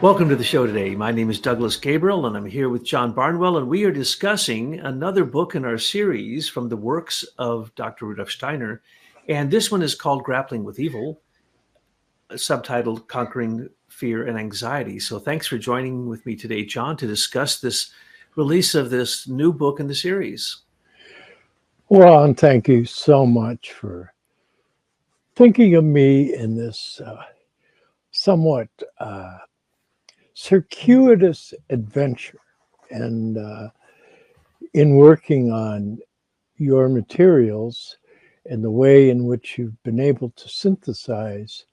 Welcome to the show today. My name is Douglas Gabriel, and I'm here with John Barnwell, and we are discussing another book in our series from the works of Dr. Rudolf Steiner. And this one is called Grappling with Evil, subtitled Conquering Fear and Anxiety. So thanks for joining with me today, John, to discuss this release of this new book in the series. Well, and thank you so much for thinking of me in this somewhat circuitous adventure, and in working on your materials and the way in which you've been able to synthesize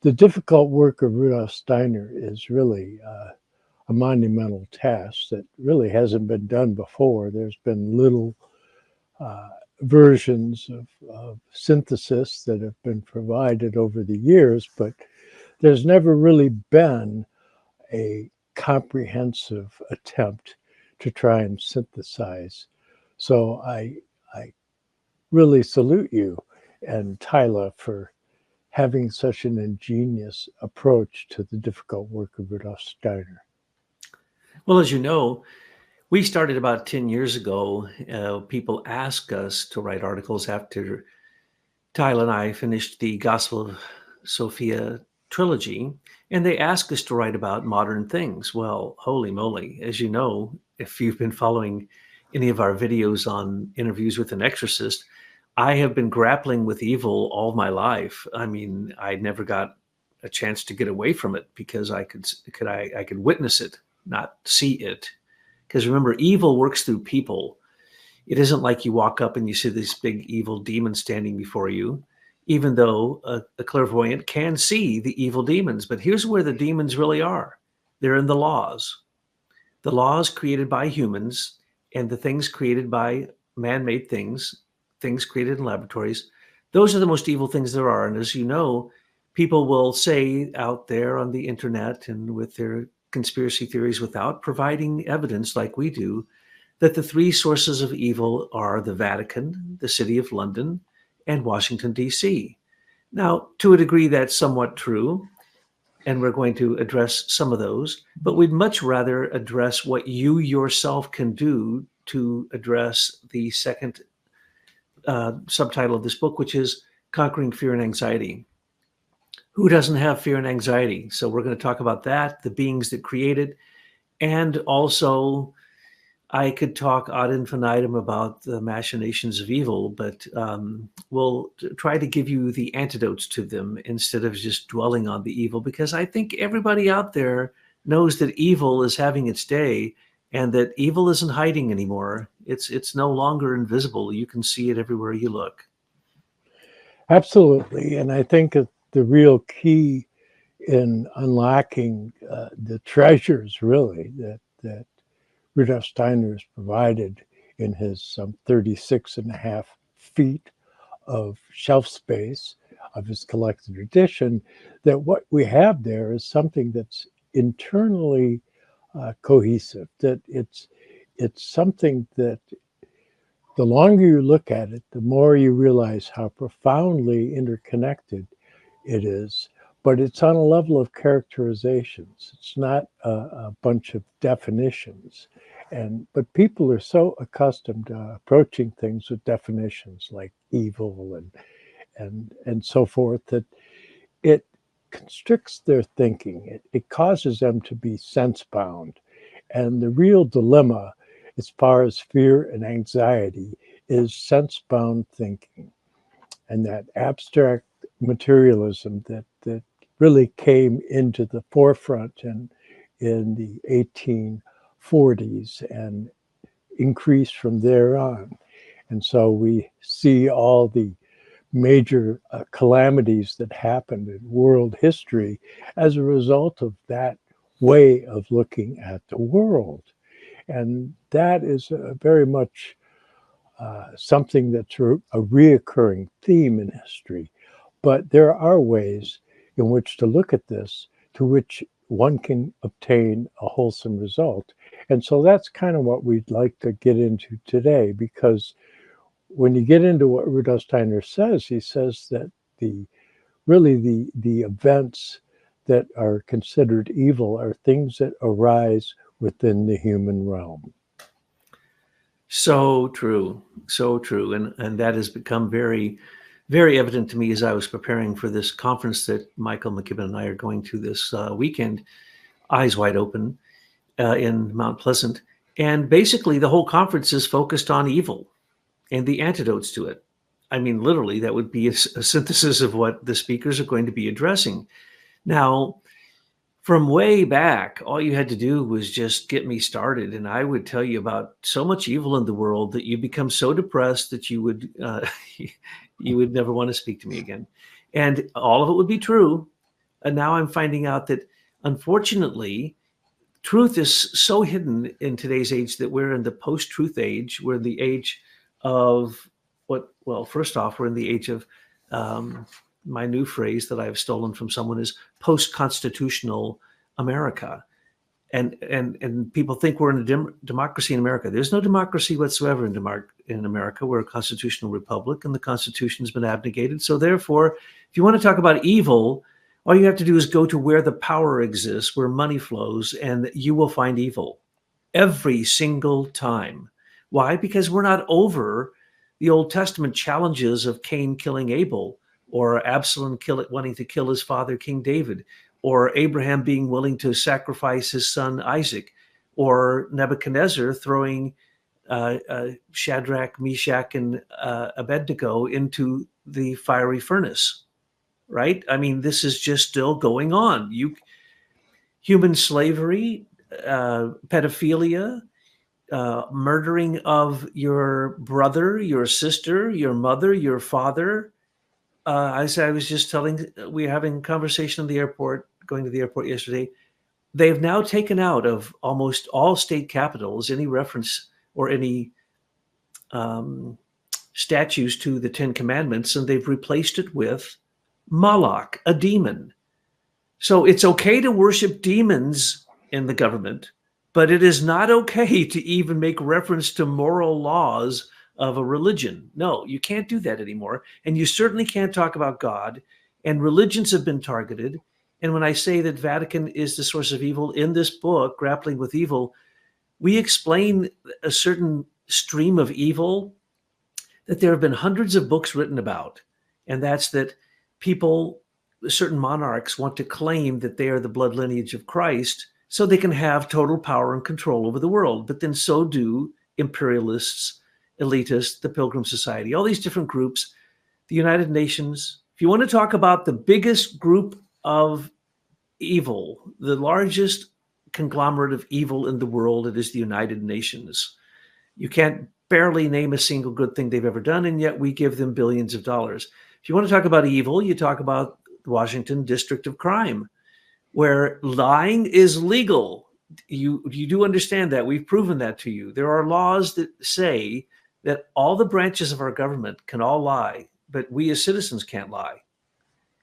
the difficult work of Rudolf Steiner is really a monumental task that really hasn't been done before. There's been little versions of synthesis that have been provided over the years, but there's never really been a comprehensive attempt to try and synthesize. So I really salute you and Tyler for having such an ingenious approach to the difficult work of Rudolf Steiner. Well, as you know, we started about 10 years ago. People asked us to write articles after Tyler and I finished the Gospel of Sophia trilogy, and they asked us to write about modern things. Well, holy moly, as you know, if you've been following any of our videos on interviews with an exorcist, I have been grappling with evil all my life. I mean, I never got a chance to get away from it because I could witness it, not see it. Because remember, evil works through people. It isn't like you walk up and you see this big evil demon standing before you, even though a clairvoyant can see the evil demons. But here's where the demons really are. They're in the laws created by humans, and the things created by man-made things created in laboratories. Those are the most evil things there are. And as you know, people will say out there on the internet and with their conspiracy theories without providing evidence like we do, that the three sources of evil are the Vatican, the City of London, and Washington, D.C. Now, to a degree, that's somewhat true, and we're going to address some of those, but we'd much rather address what you yourself can do to address the second subtitle of this book, which is Conquering Fear and Anxiety. Who doesn't have fear and anxiety? So we're going to talk about that, the beings that create it, and also I could talk ad infinitum about the machinations of evil, but we'll try to give you the antidotes to them instead of just dwelling on the evil, because I think everybody out there knows that evil is having its day and that evil isn't hiding anymore. It's no longer invisible. You can see it everywhere you look. Absolutely. And I think that the real key in unlocking the treasures, really, that Rudolf Steiner has provided in his some 36 and a half feet of shelf space of his collected edition, that what we have there is something that's internally cohesive, that it's something that the longer you look at it, the more you realize how profoundly interconnected it is, but it's on a level of characterizations. It's not a bunch of definitions. But people are so accustomed to approaching things with definitions like evil and so forth that it constricts their thinking. It causes them to be sense-bound. And the real dilemma, as far as fear and anxiety, is sense-bound thinking. And that abstract materialism that really came into the forefront in the 1840s and increased from there on. And so we see all the major calamities that happened in world history as a result of that way of looking at the world. And that is very much something that's a reoccurring theme in history. But there are ways in which to look at this to which one can obtain a wholesome result. And so that's kind of what we'd like to get into today, because when you get into what Rudolf Steiner says, he says that the events that are considered evil are things that arise within the human realm. So true, so true, and that has become very, very evident to me as I was preparing for this conference that Michael McKibben and I are going to this weekend, Eyes Wide Open, in Mount Pleasant. And basically, the whole conference is focused on evil and the antidotes to it. I mean, literally, that would be a synthesis of what the speakers are going to be addressing. Now, from way back, all you had to do was just get me started, and I would tell you about so much evil in the world that you become so depressed that you would you would never want to speak to me again. And all of it would be true. And now I'm finding out that, unfortunately, truth is so hidden in today's age that we're in the post-truth age. We're in the age of well, first off, we're in the age of my new phrase that I've stolen from someone is post-constitutional America. And people think we're in a democracy in America. There's no democracy whatsoever in America. We're a constitutional republic, and the Constitution has been abnegated. So therefore, if you want to talk about evil, all you have to do is go to where the power exists, where money flows, and you will find evil every single time. Why? Because we're not over the Old Testament challenges of Cain killing Abel, or Absalom wanting to kill his father, King David, or Abraham being willing to sacrifice his son Isaac, or Nebuchadnezzar throwing Shadrach, Meshach, and Abednego into the fiery furnace. Right? I mean, this is just still going on. Human slavery, pedophilia, murdering of your brother, your sister, your mother, your father. As I was just telling, we were having a conversation in the airport, going to the airport yesterday. They've now taken out of almost all state capitals any reference or any statues to the Ten Commandments, and they've replaced it with Moloch, a demon. So it's okay to worship demons in the government, but it is not okay to even make reference to moral laws of a religion. No, you can't do that anymore. And you certainly can't talk about God. And religions have been targeted. And when I say that Vatican is the source of evil, in this book, Grappling with Evil, we explain a certain stream of evil that there have been hundreds of books written about. And that's that people, certain monarchs, want to claim that they are the blood lineage of Christ so they can have total power and control over the world. But then so do imperialists, elitists, the Pilgrim Society, all these different groups, the United Nations. If you want to talk about the biggest group of evil, the largest conglomerate of evil in the world, it is the United Nations. You can't barely name a single good thing they've ever done, and yet we give them billions of dollars. If you want to talk about evil, you talk about the Washington District of Crime, where lying is legal. You do understand that. We've proven that to you. There are laws that say that all the branches of our government can all lie, but we as citizens can't lie.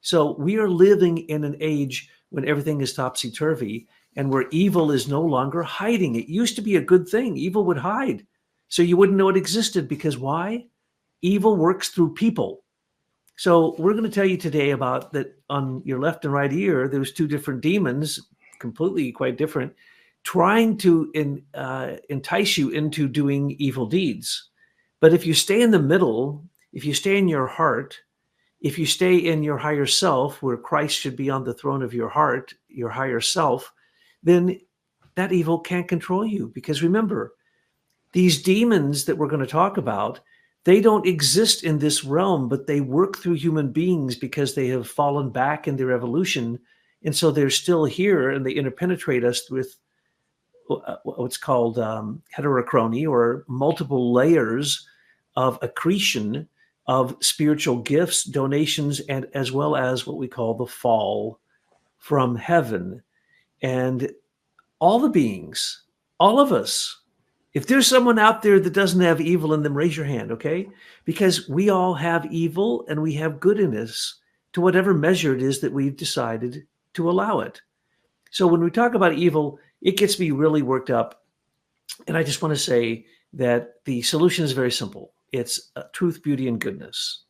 So we are living in an age when everything is topsy-turvy and where evil is no longer hiding. It used to be a good thing. Evil would hide, so you wouldn't know it existed, because why? Evil works through people. So we're going to tell you today about that. On your left and right ear, there's two different demons, completely quite different, trying to entice you into doing evil deeds. But if you stay in the middle, if you stay in your heart, if you stay in your higher self, where Christ should be on the throne of your heart, your higher self, then that evil can't control you. Because remember, these demons that we're going to talk about, they don't exist in this realm, but they work through human beings because they have fallen back in their evolution. And so they're still here, and they interpenetrate us with what's called heterochrony, or multiple layers of accretion of spiritual gifts, donations, and as well as what we call the fall from heaven. And all the beings, all of us, if there's someone out there that doesn't have evil in them, raise your hand, okay? Because we all have evil and we have good in us, to whatever measure it is that we've decided to allow it. So when we talk about evil, it gets me really worked up. And I just want to say that the solution is very simple. It's truth, beauty, and goodness.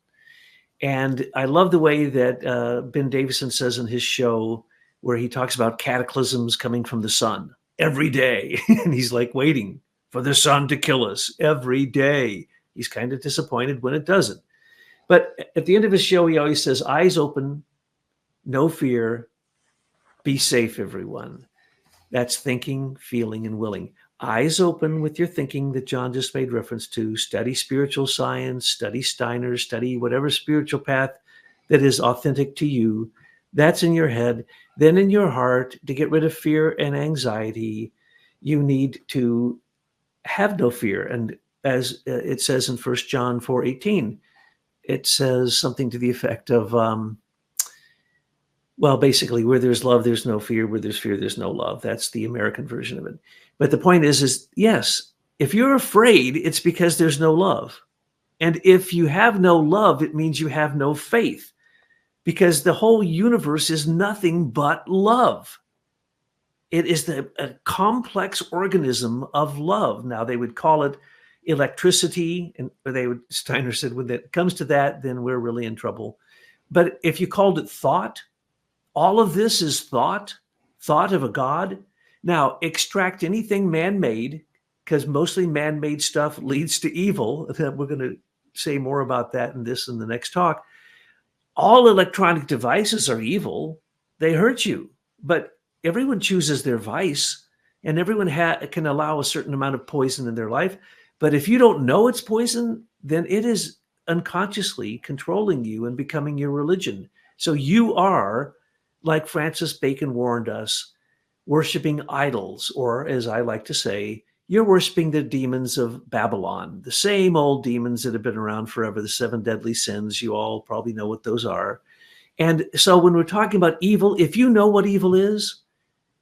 And I love the way that Ben Davison says in his show, where he talks about cataclysms coming from the sun every day. And he's like waiting for the sun to kill us every day. He's kind of disappointed when it doesn't. But at the end of his show, he always says, eyes open, no fear, be safe, everyone. That's thinking, feeling, and willing. Eyes open with your thinking that John just made reference to. Study spiritual science, study Steiner, study whatever spiritual path that is authentic to you. That's in your head. Then in your heart, to get rid of fear and anxiety, you need to have no fear. And as it says in 1 John 4:18, it says something to the effect of, well, basically, where there's love, there's no fear. Where there's fear, there's no love. That's the American version of it. But the point is yes, if you're afraid, it's because there's no love. And if you have no love, it means you have no faith, because the whole universe is nothing but love. It is a complex organism of love. Now, they would call it electricity, and Steiner said, when it comes to that, then we're really in trouble. But if you called it thought, all of this is thought of a God. Now, extract anything man-made, because mostly man-made stuff leads to evil. We're going to say more about that in the next talk. All electronic devices are evil. They hurt you. But everyone chooses their vice, and everyone can allow a certain amount of poison in their life. But if you don't know it's poison, then it is unconsciously controlling you and becoming your religion. So you are, like Francis Bacon warned us, worshiping idols, or as I like to say, you're worshiping the demons of Babylon, the same old demons that have been around forever, the 7 deadly sins. You all probably know what those are. And so when we're talking about evil, if you know what evil is,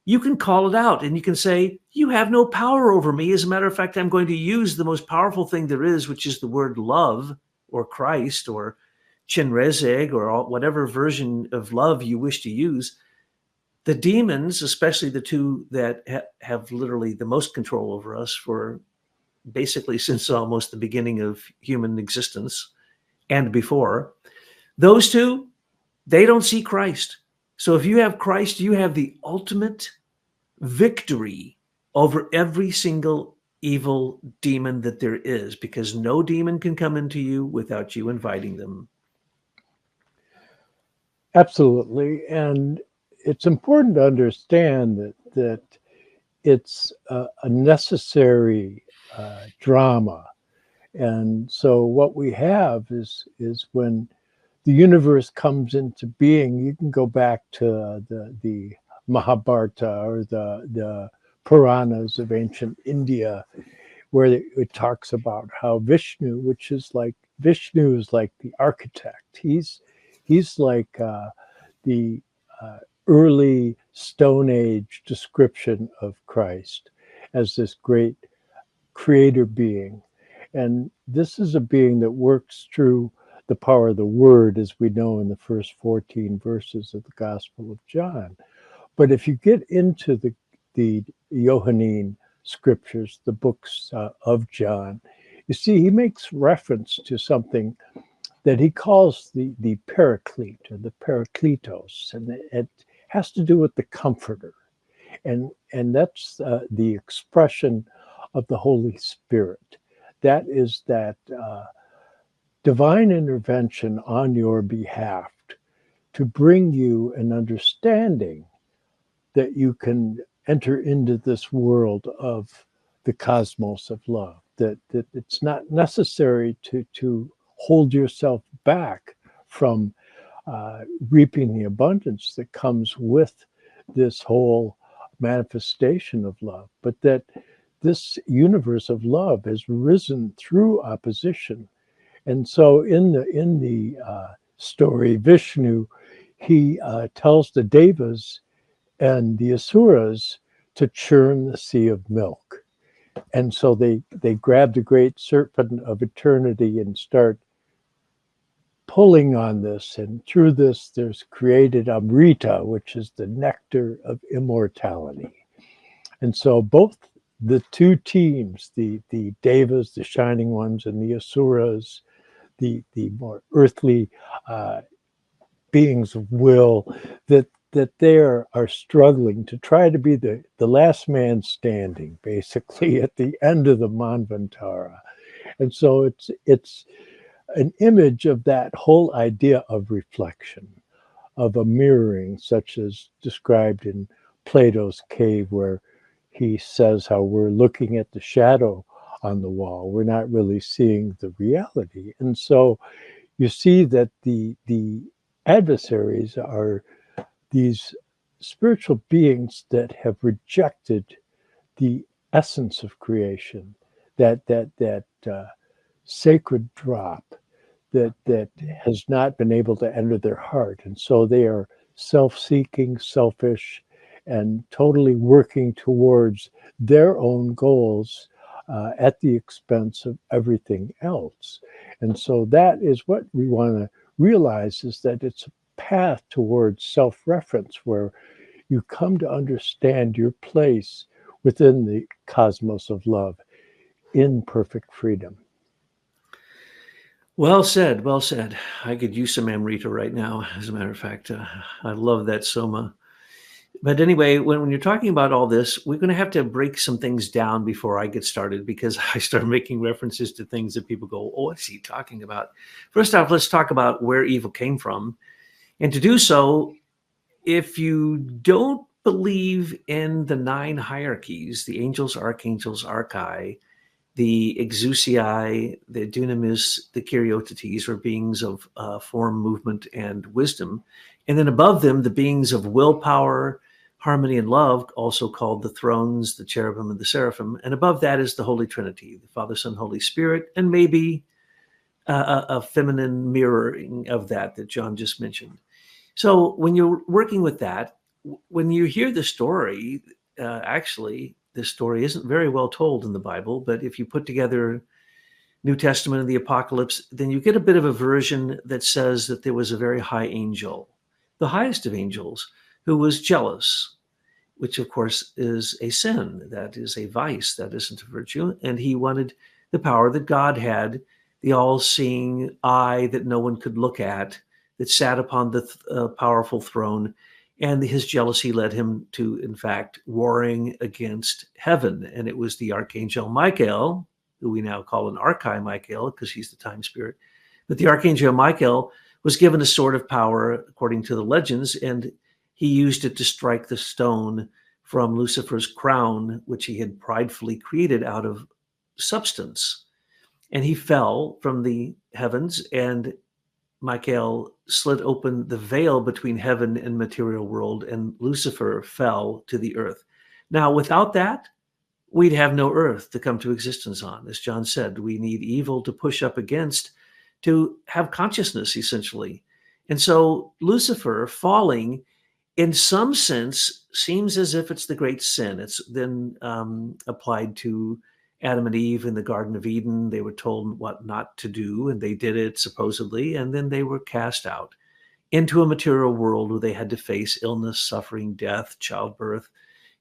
you can call it out and you can say, you have no power over me. As a matter of fact, I'm going to use the most powerful thing there is, which is the word love, or Christ, or Chinrezig, or whatever version of love you wish to use. The demons, especially the two that have literally the most control over us for basically since almost the beginning of human existence and before, those two, they don't see Christ. So if you have Christ, you have the ultimate victory over every single evil demon that there is, because no demon can come into you without you inviting them. Absolutely. And it's important to understand that it's a necessary drama. And so what we have is when the universe comes into being, you can go back to the Mahabharata or the Puranas of ancient India, where it talks about how Vishnu is like the architect. He's like the early Stone Age description of Christ as this great creator being. And this is a being that works through the power of the word, as we know in the first 14 verses of the Gospel of John. But if you get into the Johannine scriptures, the books of John, you see he makes reference to something that he calls the paraclete, or the parakletos, and it has to do with the comforter. And that's the expression of the Holy Spirit. That is that divine intervention on your behalf to bring you an understanding that you can enter into this world of the cosmos of love, that it's not necessary to hold yourself back from reaping the abundance that comes with this whole manifestation of love, but that this universe of love has risen through opposition. And so in the story, Vishnu, he tells the Devas and the Asuras to churn the sea of milk. And so they grab the great serpent of eternity and start pulling on this. And through this, there's created Amrita, which is the nectar of immortality. And so both the two teams, the Devas, the shining ones, and the Asuras, the more earthly beings of will, that that they are struggling to try to be the last man standing, basically, at the end of the Manvantara. And so it's an image of that whole idea of reflection, of a mirroring, such as described in Plato's cave, where he says how we're looking at the shadow on the wall. We're not really seeing the reality. And so you see that the adversaries are these spiritual beings that have rejected the essence of creation, that sacred drop that has not been able to enter their heart. And so they are self-seeking, selfish, and totally working towards their own goals at the expense of everything else. And so that is what we want to realize, is that it's a path towards self-reference, where you come to understand your place within the cosmos of love in perfect freedom. Well said. Well said. I could use some Amrita right now, as a matter of fact. I love that Soma. But anyway, when you're talking about all this, we're going to have to break some things down before I get started, because I start making references to things that people go, oh, what's he talking about? First off, let's talk about where evil came from. And to do so, if you don't believe in the 9 hierarchies, the angels, archangels, archai, the exousiai, the dunamis, the karyotetes, or beings of form, movement, and wisdom. And then above them, the beings of willpower, harmony, and love, also called the thrones, the cherubim, and the seraphim. And above that is the Holy Trinity, the Father, Son, Holy Spirit, and maybe a feminine mirroring of that John just mentioned. So when you're working with that, when you hear the story, actually, this story isn't very well told in the Bible, but if you put together New Testament and the Apocalypse, then you get a bit of a version that says that there was a very high angel, the highest of angels, who was jealous, which of course is a sin. That is a vice. That isn't a virtue. And he wanted the power that God had, the all-seeing eye that no one could look at, that sat upon the powerful throne. And his jealousy led him to, in fact, warring against heaven. And it was the Archangel Michael, who we now call an Archi-Michael because he's the time spirit. But the Archangel Michael was given a sword of power, according to the legends, and he used it to strike the stone from Lucifer's crown, which he had pridefully created out of substance. And he fell from the heavens, and Michael slid open the veil between heaven and material world, and Lucifer fell to the earth. Now, without that, we'd have no earth to come to existence on. As John said, we need evil to push up against to have consciousness, essentially. And so Lucifer falling, in some sense, seems as if it's the great sin. It's then applied to Adam and Eve in the Garden of Eden. They were told what not to do, and they did it supposedly, and then they were cast out into a material world where they had to face illness, suffering, death, childbirth,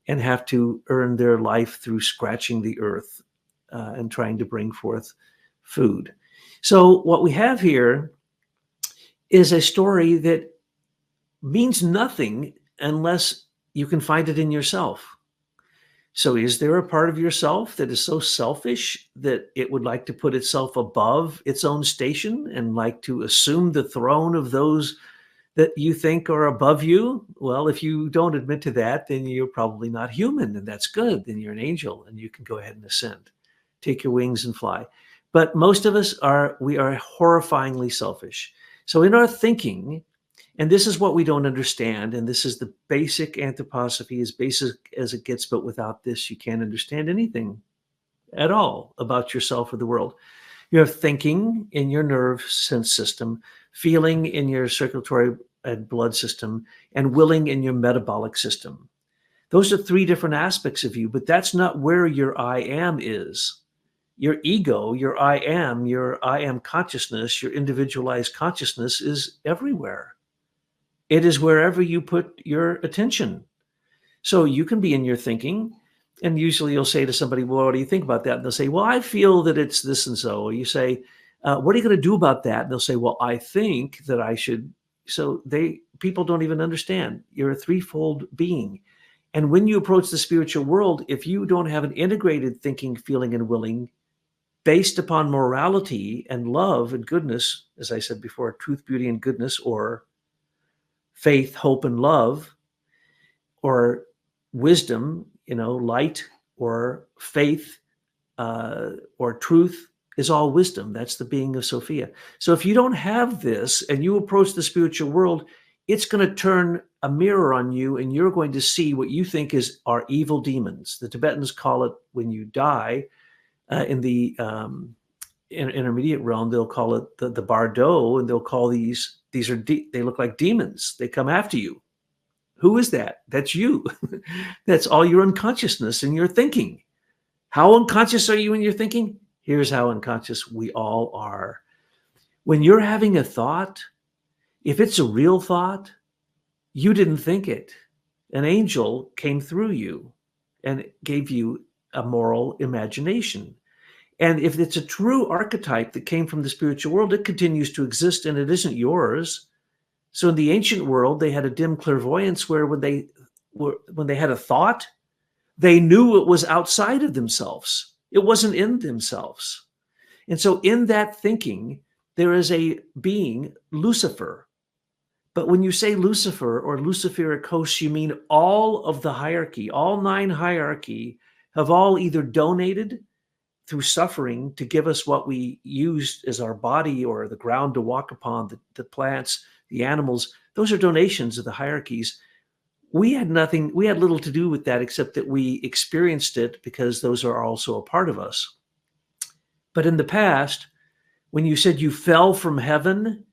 and have to earn their life through scratching the earth and trying to bring forth food. So what we have here is a story that means nothing unless you can find it in yourself. So is there a part of yourself that is so selfish that it would like to put itself above its own station and like to assume the throne of those that you think are above you? Well, if you don't admit to that, then you're probably not human, and that's good. Then you're an angel, and you can go ahead and ascend. Take your wings and fly. But most of us we are horrifyingly selfish. So in our thinking, and this is what we don't understand, and this is the basic anthroposophy, as basic as it gets, but without this, you can't understand anything at all about yourself or the world. You have thinking in your nerve sense system, feeling in your circulatory and blood system, and willing in your metabolic system. Those are 3 different aspects of you, but that's not where your I am is. Your ego, your I am consciousness, your individualized consciousness is everywhere. It is wherever you put your attention. So you can be in your thinking, and usually you'll say to somebody, well, what do you think about that? And they'll say, well, I feel that it's this and so. Or you say, what are you going to do about that? And they'll say, well, I think that I should. So they people don't even understand. You're a threefold being. And when you approach the spiritual world, if you don't have an integrated thinking, feeling, and willing based upon morality and love and goodness, as I said before, truth, beauty, and goodness, or faith, hope, and love, or wisdom, light, or faith, or truth is all wisdom. That's the being of Sophia. So if you don't have this and you approach the spiritual world, it's going to turn a mirror on you, and you're going to see what you think are evil demons. The Tibetans call it, when you die, in the intermediate realm, they'll call it the bardo, and they'll call these they look like demons. They come after you. Who is that? That's you. That's all your unconsciousness and your thinking. How unconscious are you in your thinking? Here's how unconscious we all are. When you're having a thought, if it's a real thought, you didn't think it. An angel came through you and gave you a moral imagination. And if it's a true archetype that came from the spiritual world, it continues to exist and it isn't yours. So in the ancient world, they had a dim clairvoyance where when they had a thought, they knew it was outside of themselves. It wasn't in themselves. And so in that thinking, there is a being, Lucifer. But when you say Lucifer or Luciferic hosts, you mean all of the hierarchy, all 9 hierarchy have all either donated through suffering to give us what we used as our body or the ground to walk upon, the plants, the animals. Those are donations of the hierarchies. We had little to do with that except that we experienced it because those are also a part of us. But in the past, when you said you fell from heaven,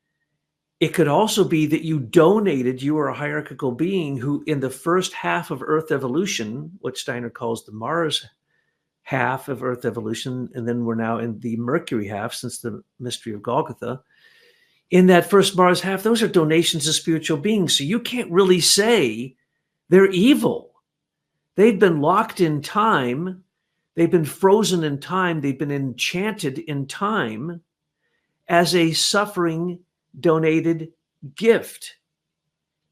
it could also be that you were a hierarchical being who in the first half of Earth evolution, what Steiner calls the Mars half of Earth evolution, and then we're now in the Mercury half since the mystery of Golgotha. In that first Mars half, those are donations of spiritual beings. So you can't really say they're evil. They've been locked in time. They've been frozen in time. They've been enchanted in time as a suffering donated gift.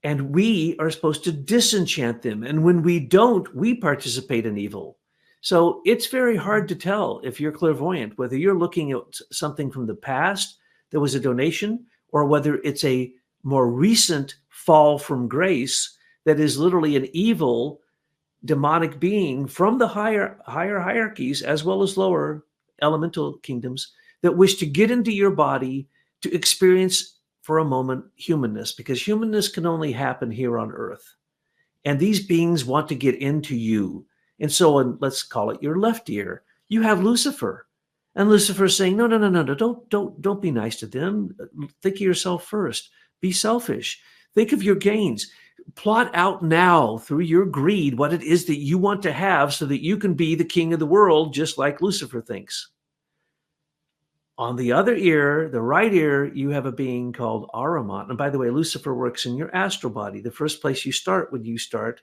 And we are supposed to disenchant them. And when we don't, we participate in evil. So it's very hard to tell if you're clairvoyant, whether you're looking at something from the past that was a donation, or whether it's a more recent fall from grace that is literally an evil demonic being from the higher hierarchies as well as lower elemental kingdoms that wish to get into your body to experience for a moment humanness, because humanness can only happen here on earth. And these beings want to get into you. And so let's call it your left ear. You have Lucifer. And Lucifer is saying, no, don't be nice to them. Think of yourself first. Be selfish. Think of your gains. Plot out now through your greed what it is that you want to have so that you can be the king of the world, just like Lucifer thinks. On the other ear, the right ear, you have a being called Ahriman. And by the way, Lucifer works in your astral body. The first place you start when you start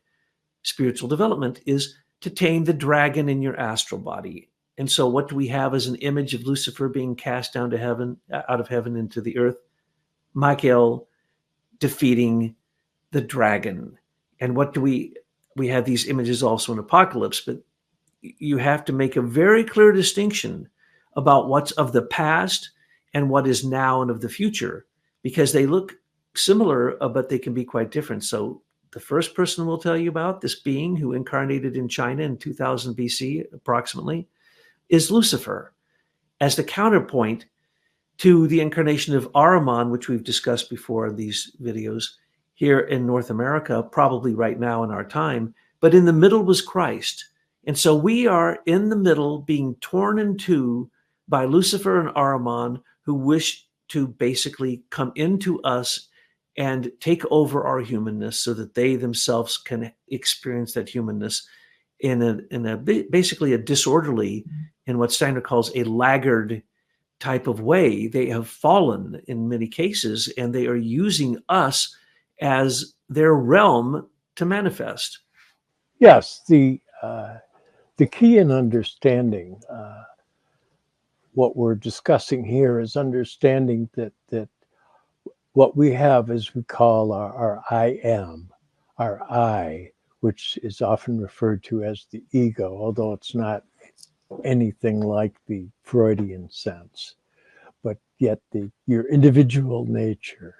spiritual development is to tame the dragon in your astral body. And so what do we have as an image of Lucifer being cast down to heaven, out of heaven into the earth? Michael defeating the dragon. And what do we have these images also in Apocalypse, but you have to make a very clear distinction about what's of the past and what is now and of the future, because they look similar, but they can be quite different. So the first person we'll tell you about, this being who incarnated in China in 2000 BC approximately, is Lucifer, as the counterpoint to the incarnation of Ahriman, which we've discussed before in these videos here in North America, probably right now in our time. But in the middle was Christ. And so we are in the middle being torn in two by Lucifer and Ahriman, who wish to basically come into us and take over our humanness so that they themselves can experience that humanness in basically a disorderly, in what Steiner calls a laggard type of way. They have fallen in many cases, and they are using us as their realm to manifest. Yes, the key in understanding what we're discussing here is understanding that what we have is we call our I am, our I, which is often referred to as the ego, although it's not anything like the Freudian sense, but yet your individual nature,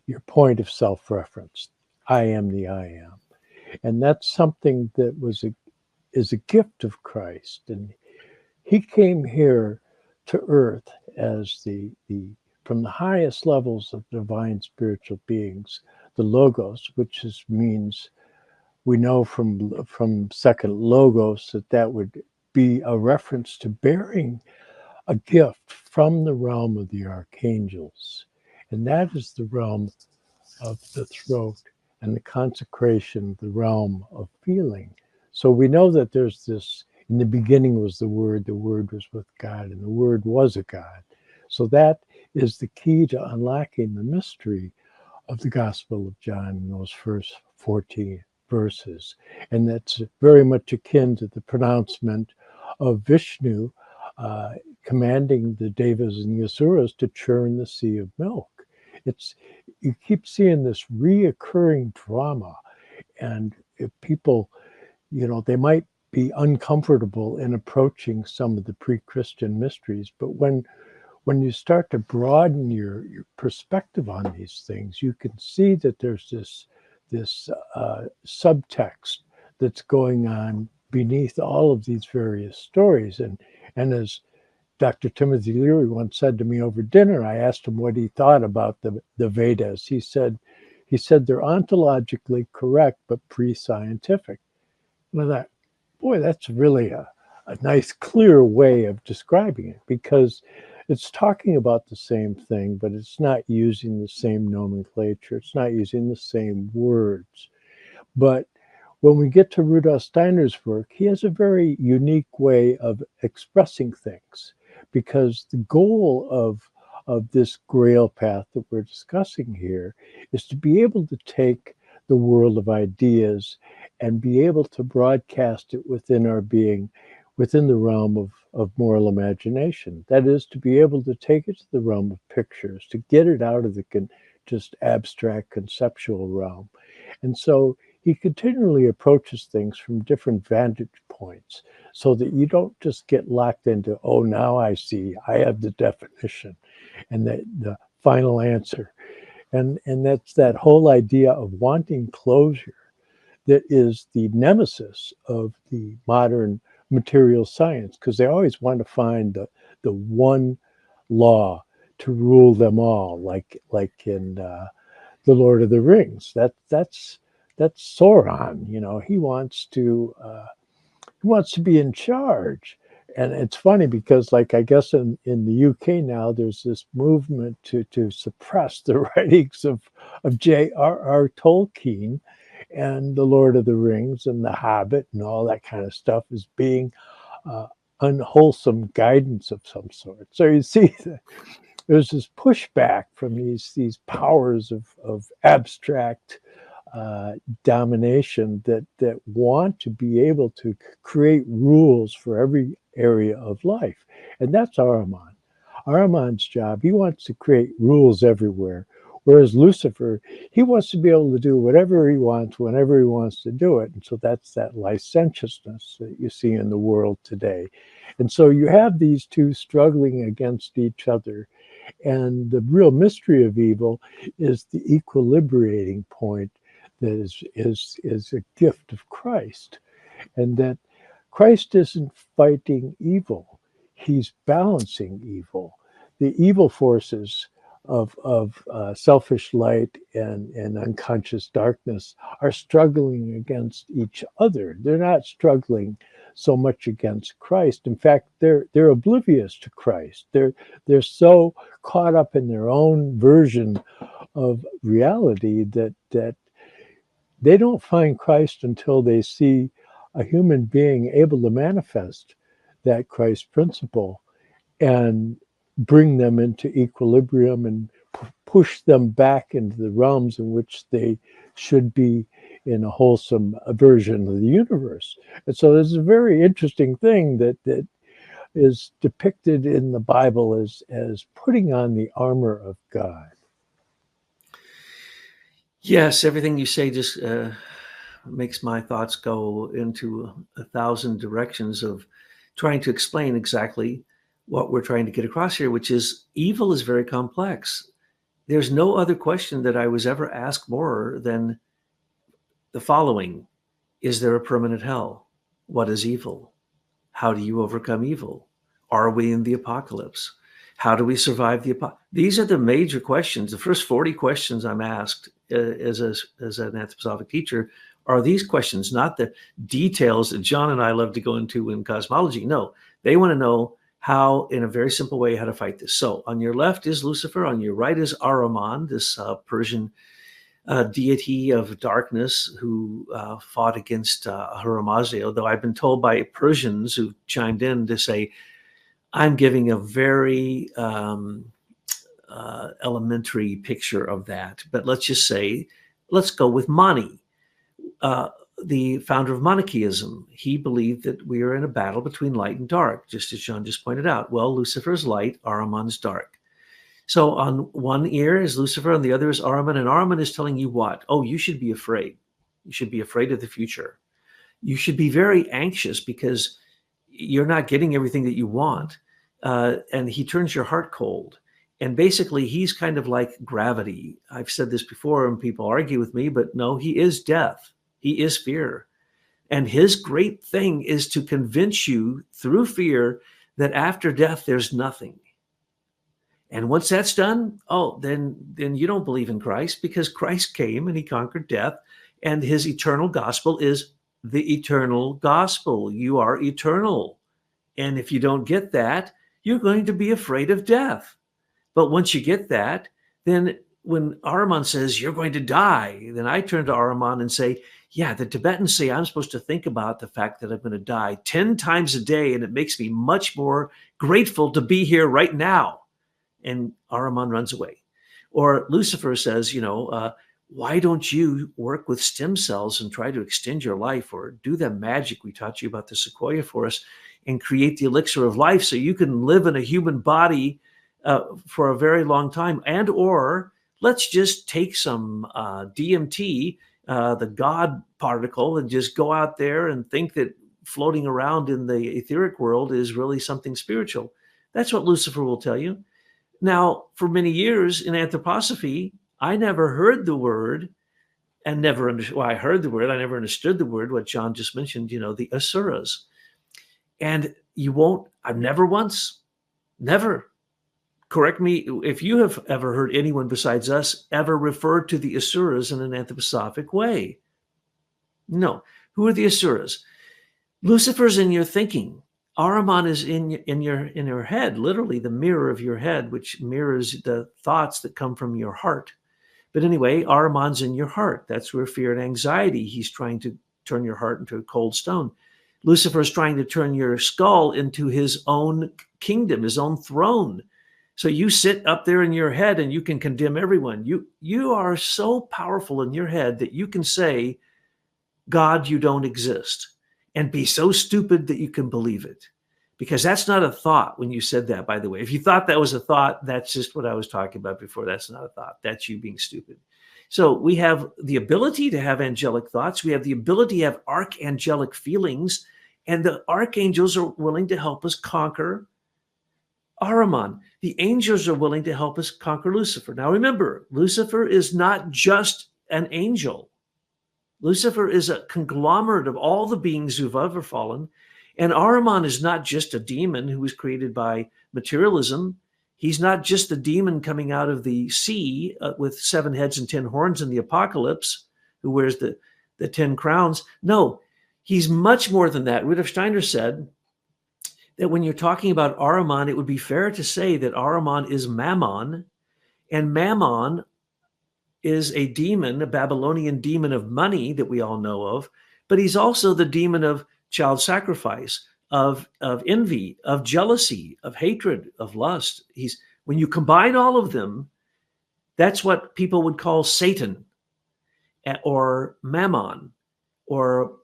your point of self-reference. I am the I am. And that's something that is a gift of Christ. And he came here to earth as the from the highest levels of divine spiritual beings, the Logos, which means we know from second Logos that would be a reference to bearing a gift from the realm of the archangels. And that is the realm of the throat and the consecration, the realm of feeling. So we know that there's this, in the beginning was the Word was with God, and the Word was a God. So that is the key to unlocking the mystery of the Gospel of John in those first 14 verses. And that's very much akin to the pronouncement of Vishnu commanding the Devas and the Asuras to churn the sea of milk. You keep seeing this reoccurring drama, and if people, they might be uncomfortable in approaching some of the pre-Christian mysteries, but when you start to broaden your perspective on these things, you can see that there's this subtext that's going on beneath all of these various stories. And as Dr. Timothy Leary once said to me over dinner, I asked him what he thought about the Vedas. He said they're ontologically correct, but pre-scientific. And I thought, boy, that's really a nice, clear way of describing it, because it's talking about the same thing, but it's not using the same nomenclature. It's not using the same words. But when we get to Rudolf Steiner's work, he has a very unique way of expressing things, because the goal of this Grail path that we're discussing here is to be able to take the world of ideas and be able to broadcast it within our being, within the realm of moral imagination. That is, to be able to take it to the realm of pictures, to get it out of the just abstract conceptual realm. And so he continually approaches things from different vantage points, so that you don't just get locked into, oh, now I see, I have the definition and the final answer. And that's that whole idea of wanting closure that is the nemesis of the modern material science, because they always want to find the one law to rule them all, like in the Lord of the Rings. That's Sauron. He wants to be in charge. And it's funny because, like, I guess in the UK now, there's this movement to suppress the writings of J.R.R. Tolkien and the Lord of the Rings and the Hobbit and all that kind of stuff as being unwholesome guidance of some sort. So you see that there's this pushback from these powers of abstract domination that want to be able to create rules for every area of life. And that's Ahriman. Ahriman's job, he wants to create rules everywhere. Whereas Lucifer, he wants to be able to do whatever he wants, whenever he wants to do it. And so that's that licentiousness that you see in the world today. And so you have these two struggling against each other. And the real mystery of evil is the equilibrating point that is a gift of Christ. And that Christ isn't fighting evil. He's balancing evil. The evil forces of selfish light and unconscious darkness are struggling against each other. They're not struggling so much against Christ. In fact, they're oblivious to Christ. They're so caught up in their own version of reality that they don't find Christ until they see a human being able to manifest that Christ principle and bring them into equilibrium and push them back into the realms in which they should be in a wholesome version of the universe. And so there's a very interesting thing that is depicted in the Bible as putting on the armor of God. Yes, everything you say just makes my thoughts go into a thousand directions of trying to explain exactly what we're trying to get across here, which is evil is very complex. There's no other question that I was ever asked more than the following: is there a permanent hell? What is evil? How do you overcome evil? Are we in the apocalypse? How do we survive the apocalypse? These are the major questions. The first 40 questions I'm asked as an anthroposophic teacher are these questions, not the details that John and I love to go into in cosmology. No, they want to know how, in a very simple way, how to fight this. So on your left is Lucifer, on your right is Ahriman, this Persian deity of darkness who fought against Ahura, though I've been told by Persians who chimed in to say, I'm giving a very elementary picture of that. But let's just say, let's go with Mani, the founder of Manichaeism. He believed that we are in a battle between light and dark, just as John just pointed out. Well, Lucifer's light, Ahriman's dark. So on one ear is Lucifer, on the other is Ahriman, and Ahriman is telling you what? Oh, you should be afraid. You should be afraid of the future. You should be very anxious because you're not getting everything that you want. And he turns your heart cold. And basically, he's kind of like gravity. I've said this before, and people argue with me, but no, he is death. He is fear. And his great thing is to convince you through fear that after death, there's nothing. And once that's done, oh, then you don't believe in Christ, because Christ came and he conquered death, and his eternal gospel is the eternal gospel. You are eternal. And if you don't get that, you're going to be afraid of death. But once you get that, then when Ahriman says you're going to die, then I turn to Ahriman and say, yeah, the Tibetans say I'm supposed to think about the fact that I'm going to die 10 times a day, and it makes me much more grateful to be here right now. And Ahriman runs away. Or Lucifer says, why don't you work with stem cells and try to extend your life, or do the magic we taught you about the sequoia forest and create the elixir of life so you can live in a human body for a very long time? And or let's just take some DMT, the God particle, and just go out there and think that floating around in the etheric world is really something spiritual. That's what Lucifer will tell you. Now, for many years in anthroposophy, I never heard the word and never understood. Well, I heard the word, I never understood the word, what John just mentioned, the Asuras. And I've never once, never, correct me if you have ever heard anyone besides us ever refer to the Asuras in an anthroposophic way. No. Who are the Asuras? Lucifer's in your thinking. Ahriman is in your head, literally the mirror of your head, which mirrors the thoughts that come from your heart. But anyway, Ahriman's in your heart. That's where fear and anxiety, he's trying to turn your heart into a cold stone. Lucifer is trying to turn your skull into his own kingdom, his own throne. So you sit up there in your head and you can condemn everyone. You are so powerful in your head that you can say, God, you don't exist, and be so stupid that you can believe it. Because that's not a thought when you said that, by the way. If you thought that was a thought, that's just what I was talking about before. That's not a thought. That's you being stupid. So we have the ability to have angelic thoughts. We have the ability to have archangelic feelings. And the archangels are willing to help us conquer Ahriman. The angels are willing to help us conquer Lucifer. Now remember, Lucifer is not just an angel. Lucifer is a conglomerate of all the beings who've ever fallen. And Ahriman is not just a demon who was created by materialism. He's not just a demon coming out of the sea with 7 heads and 10 horns in the apocalypse, who wears the 10 crowns. No, he's much more than that. Rudolf Steiner said that when you're talking about Ahriman, it would be fair to say that Ahriman is Mammon, and Mammon is a demon, a Babylonian demon of money that we all know of, but he's also the demon of child sacrifice, of envy, of jealousy, of hatred, of lust. When you combine all of them, that's what people would call Satan, or Mammon, or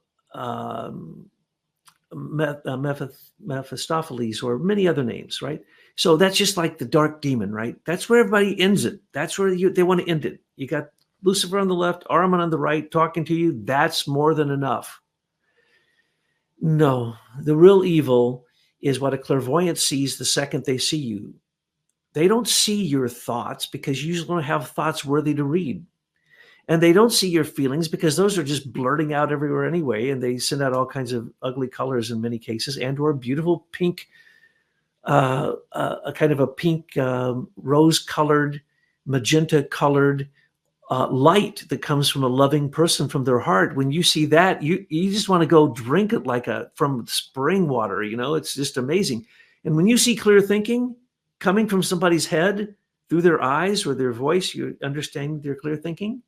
Mephistopheles, or many other names, right? So that's just like the dark demon, right? That's where everybody ends it. That's where they want to end it. You got Lucifer on the left, Ahriman on the right, talking to you, that's more than enough. No, the real evil is what a clairvoyant sees the second they see you. They don't see your thoughts because you usually don't have thoughts worthy to read. And they don't see your feelings because those are just blurting out everywhere anyway. And they send out all kinds of ugly colors in many cases, and or beautiful pink, a kind of a pink, rose-colored, magenta-colored light that comes from a loving person from their heart. When you see that, you just want to go drink it like from spring water. It's just amazing. And when you see clear thinking coming from somebody's head through their eyes or their voice, you understand their clear thinking.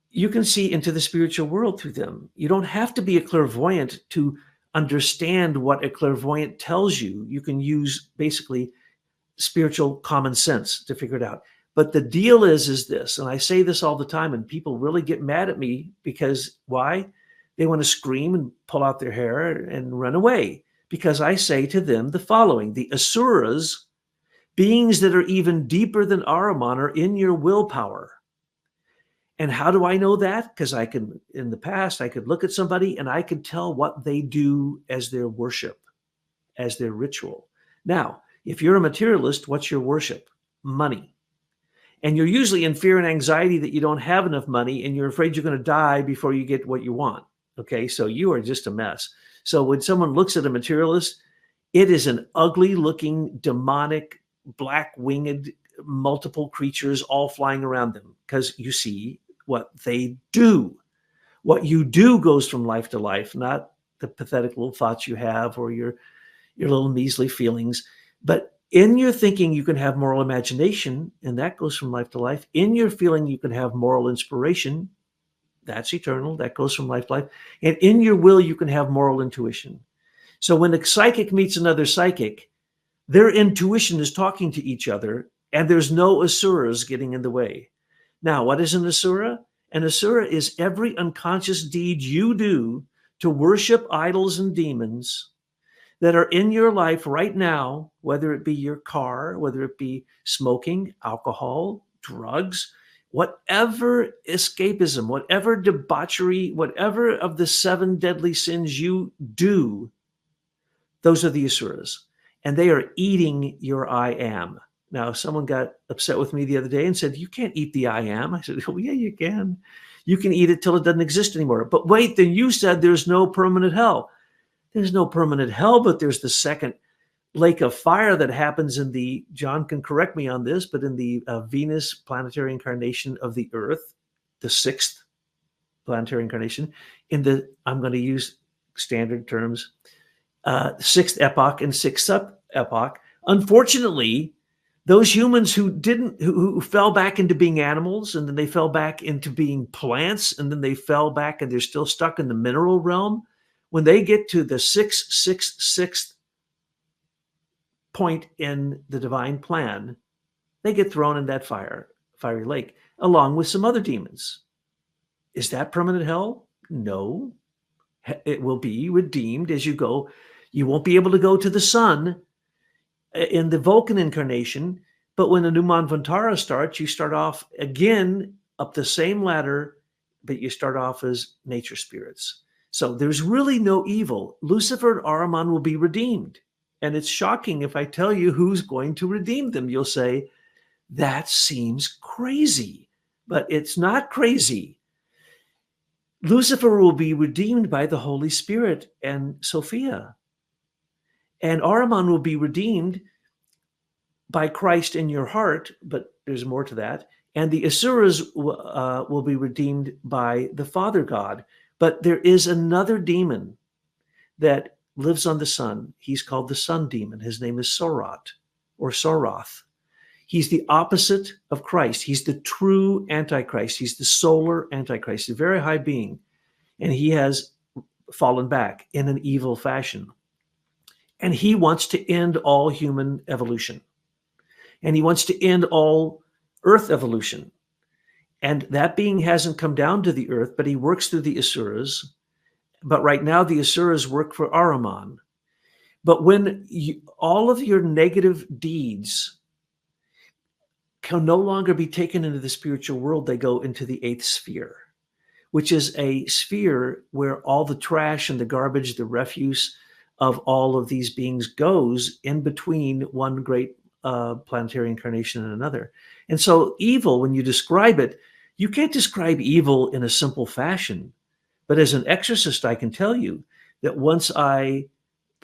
You can see into the spiritual world through them. You don't have to be a clairvoyant to understand what a clairvoyant tells you. You can use basically spiritual common sense to figure it out. But the deal is this, and I say this all the time, and people really get mad at me because why? They want to scream and pull out their hair and run away, because I say to them the following: the Asuras, beings that are even deeper than Ahriman, are in your willpower. And how do I know that? Because in the past, I could look at somebody and I could tell what they do as their worship, as their ritual. Now, if you're a materialist, what's your worship? Money. And you're usually in fear and anxiety that you don't have enough money and you're afraid you're going to die before you get what you want. Okay, so you are just a mess. So when someone looks at a materialist, it is an ugly looking, demonic, black-winged, multiple creatures all flying around them, because you see what they do. What you do goes from life to life, not the pathetic little thoughts you have or your little measly feelings. But in your thinking, you can have moral imagination, and that goes from life to life. In your feeling, you can have moral inspiration. That's eternal. That goes from life to life. And in your will, you can have moral intuition. So when a psychic meets another psychic, their intuition is talking to each other, and there's no Asuras getting in the way. Now, what is an Asura? An Asura is every unconscious deed you do to worship idols and demons that are in your life right now, whether it be your car, whether it be smoking, alcohol, drugs, whatever escapism, whatever debauchery, whatever of the 7 deadly sins you do, those are the Asuras. And they are eating your I am. Now, someone got upset with me the other day and said, you can't eat the I am. I said, oh, yeah, you can. You can eat it till it doesn't exist anymore. But wait, then you said there's no permanent hell. There's no permanent hell, but there's the second lake of fire that happens in the, John can correct me on this, but in the Venus planetary incarnation of the Earth, the 6th planetary incarnation, in the, I'm going to use standard terms, 6th epoch and 6th sub-epoch. Unfortunately, those humans who fell back into being animals, and then they fell back into being plants, and then they fell back and they're still stuck in the mineral realm, when they get to the 666th point in the divine plan, they get thrown in that fiery lake, along with some other demons. Is that permanent hell? No. It will be redeemed as you go. You won't be able to go to the sun in the Vulcan incarnation, but when the new Manvantara starts, you start off again up the same ladder, but you start off as nature spirits. So there's really no evil. Lucifer and Ahriman will be redeemed. And it's shocking if I tell you who's going to redeem them. You'll say, that seems crazy, but it's not crazy. Lucifer will be redeemed by the Holy Spirit and Sophia. And Ahriman will be redeemed by Christ in your heart, but there's more to that. And the Asuras will be redeemed by the Father God. But there is another demon that lives on the sun. He's called the sun demon. His name is Sorat or Soroth. He's the opposite of Christ. He's the true Antichrist. He's the solar Antichrist, a very high being. And he has fallen back in an evil fashion. And he wants to end all human evolution. And he wants to end all earth evolution. And that being hasn't come down to the earth, but he works through the Asuras. But right now, the Asuras work for Ahriman. But when all of your negative deeds can no longer be taken into the spiritual world. They go into the eighth sphere, which is a sphere where all the trash and the garbage, the refuse of all of these beings goes in between one great planetary incarnation and another. And so evil, when you describe it, you can't describe evil in a simple fashion. But as an exorcist, I can tell you that once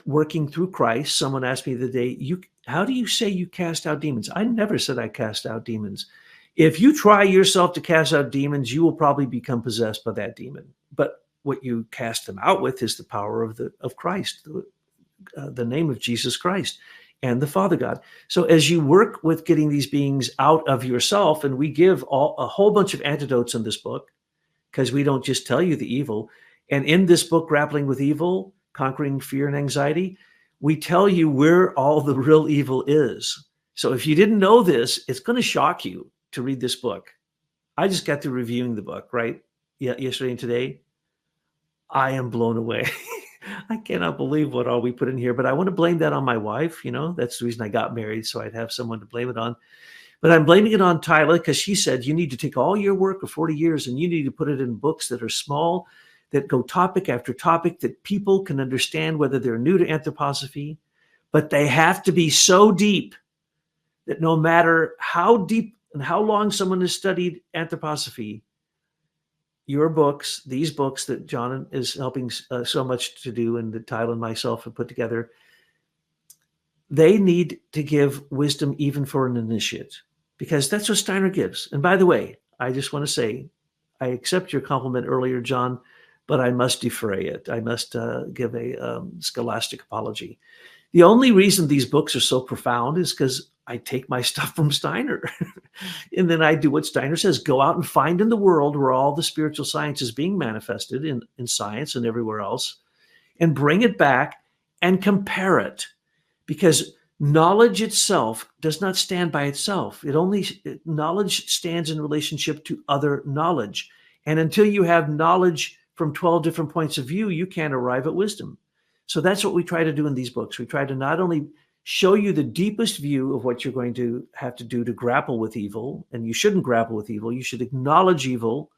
working through Christ, someone asked me the day, how do you say you cast out demons? I never said I cast out demons. If you try yourself to cast out demons, you will probably become possessed by that demon. But what you cast them out with is the power of Christ, the name of Jesus Christ and the Father God. So as you work with getting these beings out of yourself, and we give a whole bunch of antidotes in this book, because we don't just tell you the evil. And in this book, Grappling with Evil, Conquering Fear and Anxiety, we tell you where all the real evil is. So if you didn't know this, it's going to shock you to read this book. I just got through reviewing the book, right? Yeah, yesterday and today. I am blown away. I cannot believe what all we put in here, but I want to blame that on my wife. That's the reason I got married, so I'd have someone to blame it on. But I'm blaming it on Tyler because she said, you need to take all your work of 40 years and you need to put it in books that are small, that go topic after topic, that people can understand whether they're new to anthroposophy, but they have to be so deep that no matter how deep and how long someone has studied anthroposophy, your books, these books that John is helping so much to do and that Tyler and myself have put together, they need to give wisdom even for an initiate, because that's what Steiner gives. And by the way, I just want to say, I accept your compliment earlier, John, but I must defray it. I must give a scholastic apology. The only reason these books are so profound is because I take my stuff from Steiner. And then I do what Steiner says, go out and find in the world where all the spiritual science is being manifested in science and everywhere else, and bring it back and compare it. Because knowledge itself does not stand by itself. Knowledge stands in relationship to other knowledge. And until you have knowledge from 12 different points of view, you can't arrive at wisdom. So that's what we try to do in these books. We try to not only show you the deepest view of what you're going to have to do to grapple with evil, and you shouldn't grapple with evil, you should acknowledge evil.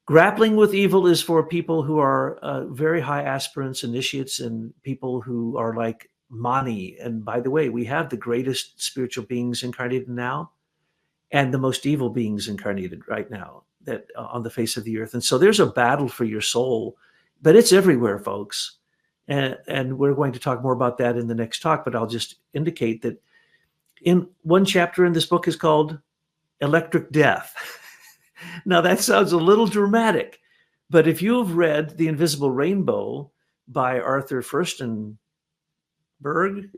Grappling with evil is for people who are very high aspirants, initiates, and people who are like Mani. And by the way, we have the greatest spiritual beings incarnated now and the most evil beings incarnated right now that on the face of the earth. And so there's a battle for your soul, but it's everywhere, folks. And we're going to talk more about that in the next talk, but I'll just indicate that in one chapter in this book is called Electric Death. Now that sounds a little dramatic, but if you have read The Invisible Rainbow by Arthur Furstenberg,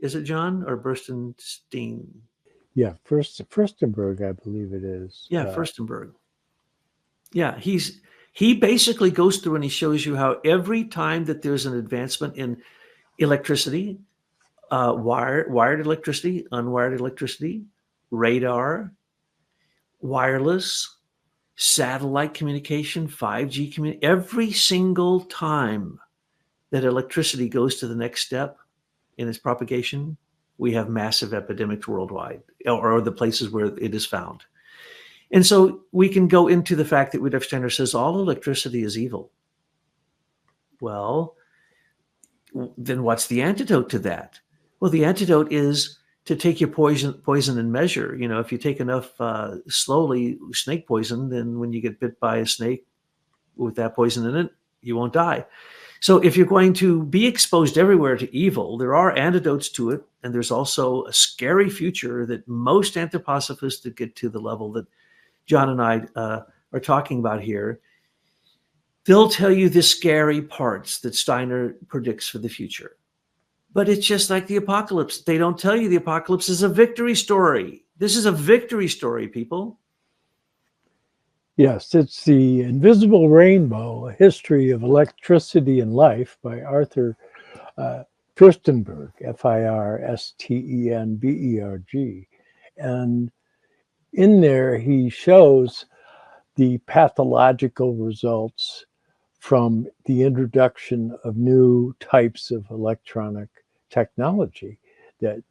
is it John, or Burstenstein? Yeah, Furstenberg, I believe it is. Yeah, Furstenberg. Yeah, he basically goes through and he shows you how every time that there's an advancement in electricity, wired electricity, unwired electricity, radar, wireless, satellite communication, 5G communication, every single time that electricity goes to the next step in its propagation, we have massive epidemics worldwide, or the places where it is found. And so we can go into the fact that Rudolf Steiner says all electricity is evil. Well, then what's the antidote to that? Well, the antidote is to take your poison in measure. If you take enough slowly snake poison, then when you get bit by a snake with that poison in it, you won't die. So if you're going to be exposed everywhere to evil, there are antidotes to it. And there's also a scary future that most anthroposophists that get to the level that John and I are talking about here, they'll tell you the scary parts that Steiner predicts for the future. But it's just like the apocalypse. They don't tell you the apocalypse is a victory story. This is a victory story, people. Yes, it's The Invisible Rainbow, A History of Electricity and Life by Arthur Furstenberg, Firstenberg. And in there, he shows the pathological results from the introduction of new types of electronic technology that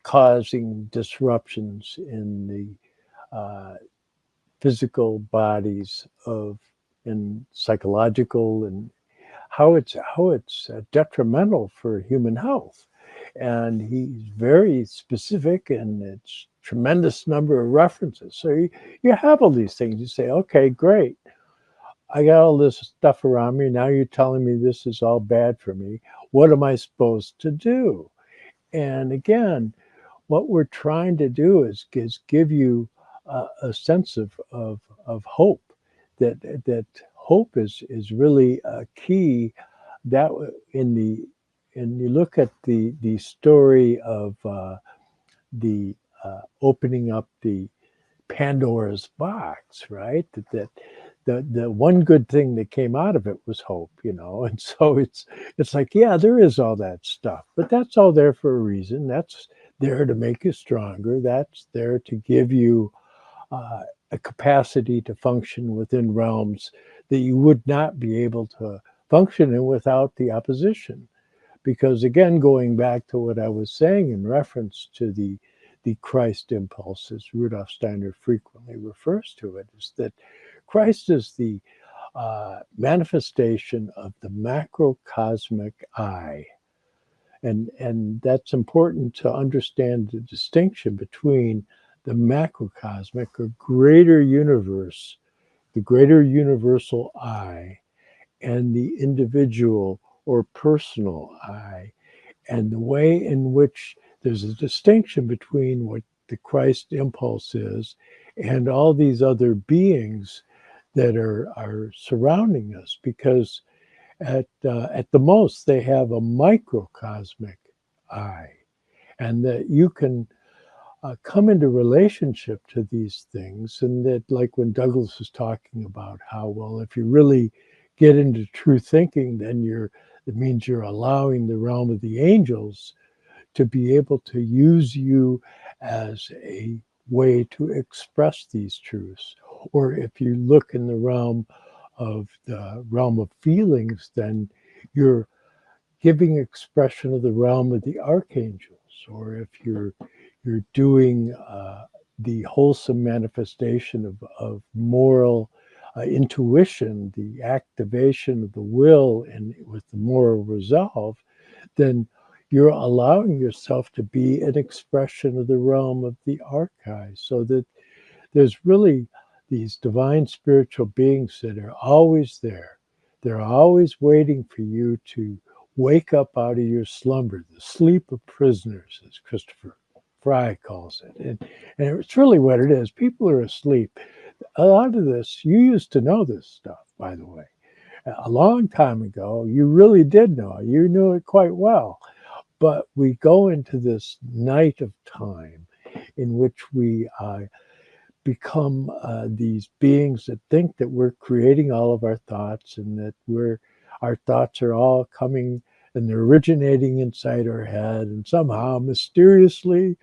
causing disruptions in the physical bodies of and psychological, and how it's detrimental for human health. And he's very specific, and it's tremendous number of references. So you have all these things. You say, okay, great. I got all this stuff around me. Now you're telling me this is all bad for me. What am I supposed to do? And again, what we're trying to do is give you a sense of hope. That hope is really a key. That in the and you look at the story of the opening up the Pandora's box, right? That the one good thing that came out of it was hope, and so it's like, yeah, there is all that stuff, but that's all there for a reason. That's there to make you stronger. That's there to give you a capacity to function within realms that you would not be able to function in without the opposition. Because again, going back to what I was saying in reference to the Christ impulse, as Rudolf Steiner frequently refers to it, is that Christ is the manifestation of the macrocosmic I. And that's important to understand the distinction between the macrocosmic or greater universe, the greater universal I, and the individual or personal I, and the way in which there's a distinction between what the Christ impulse is and all these other beings that are surrounding us, because at the most they have a microcosmic I, and that you can come into relationship to these things. And that, like when Douglas was talking about how, well, if you really get into true thinking, then it means you're allowing the realm of the angels to be able to use you as a way to express these truths. Or if you look in the realm of feelings, then you're giving expression of the realm of the archangels. Or if you're doing the wholesome manifestation of moral intuition, the activation of the will, and with the moral resolve, then you're allowing yourself to be an expression of the realm of the archives. So that there's really these divine spiritual beings that are always there. They're always waiting for you to wake up out of your slumber, the sleep of prisoners, as Christopher Fry calls it. And it's really what it is. People are asleep. A lot of this, you used to know this stuff, by the way. A long time ago, you really did know it. You knew it quite well. But we go into this night of time in which we become these beings that think that we're creating all of our thoughts, and that our thoughts are all coming and they're originating inside our head, and somehow mysteriously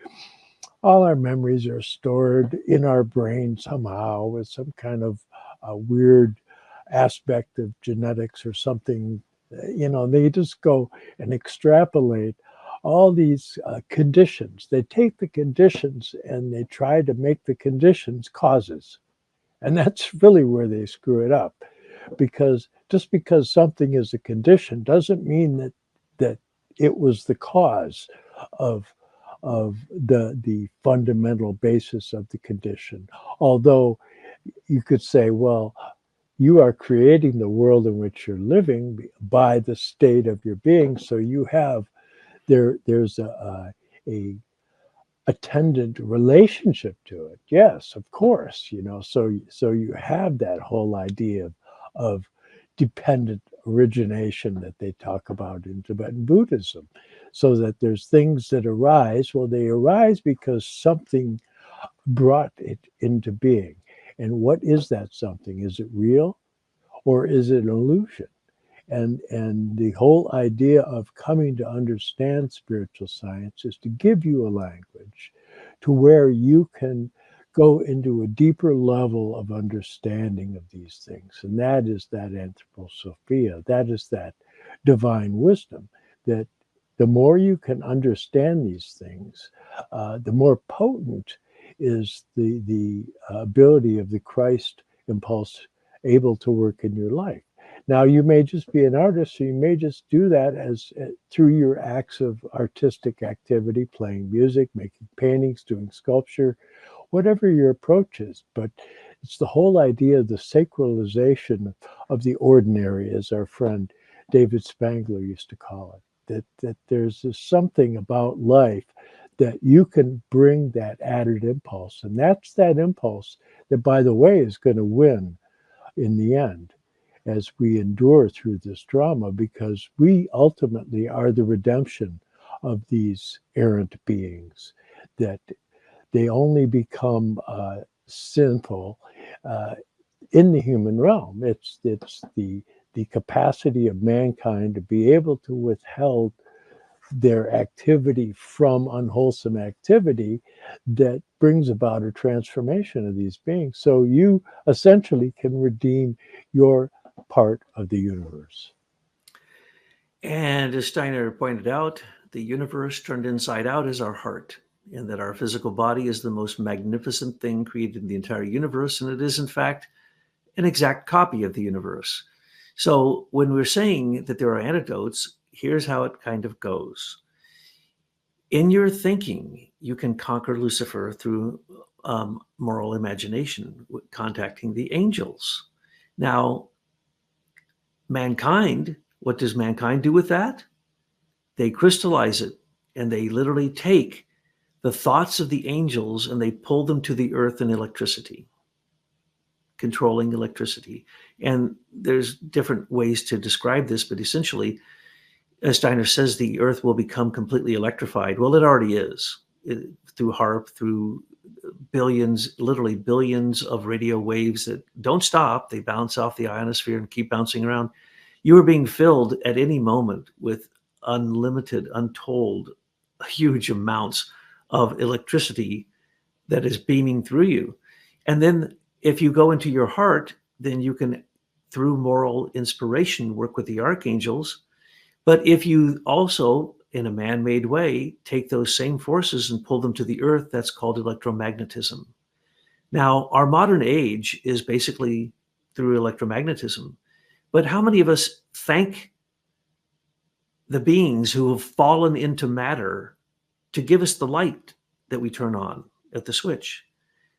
all our memories are stored in our brain somehow with some kind of weird aspect of genetics or something. They just go and extrapolate all these conditions. They take the conditions and they try to make the conditions causes. And that's really where they screw it up. Because just because something is a condition doesn't mean that it was the cause of the fundamental basis of the condition. Although you could say, well, you are creating the world in which you're living by the state of your being. So you have there's a attendant relationship to it. Yes, of course, so you have that whole idea of dependent origination that they talk about in Tibetan Buddhism, so that there's things that arise. Well, they arise because something brought it into being. And what is that something? Is it real or is it an illusion? And the whole idea of coming to understand spiritual science is to give you a language to where you can go into a deeper level of understanding of these things. And that is that anthroposophia. That is that divine wisdom that the more you can understand these things, the more potent is the ability of the Christ impulse able to work in your life. Now, you may just be an artist, so you may just do that as through your acts of artistic activity, playing music, making paintings, doing sculpture, whatever your approach is. But it's the whole idea of the sacralization of the ordinary, as our friend David Spangler used to call it. That there's something about life that you can bring that added impulse. And that's that impulse that, by the way, is going to win in the end as we endure through this drama, because we ultimately are the redemption of these errant beings, that they only become sinful in the human realm. It's the capacity of mankind to be able to withhold their activity from unwholesome activity that brings about a transformation of these beings. So you essentially can redeem your part of the universe. And as Steiner pointed out, the universe turned inside out is our heart, and that our physical body is the most magnificent thing created in the entire universe, and it is, in fact, an exact copy of the universe. So when we're saying that there are antidotes, here's how it kind of goes. In your thinking, you can conquer Lucifer through moral imagination, contacting the angels. Now, mankind, what does mankind do with that? They crystallize it, and they literally take the thoughts of the angels and they pull them to the earth in electricity, controlling electricity. And there's different ways to describe this, but essentially, as Steiner says, the earth will become completely electrified. Well, it already is, through HAARP, through billions, literally billions of radio waves that don't stop. They bounce off the ionosphere and keep bouncing around. You are being filled at any moment with unlimited, untold, huge amounts of electricity that is beaming through you. And then if you go into your heart, then you can, through moral inspiration, work with the archangels. But if you also, in a man-made way, take those same forces and pull them to the earth, that's called electromagnetism. Now, our modern age is basically through electromagnetism. But how many of us thank the beings who have fallen into matter to give us the light that we turn on at the switch,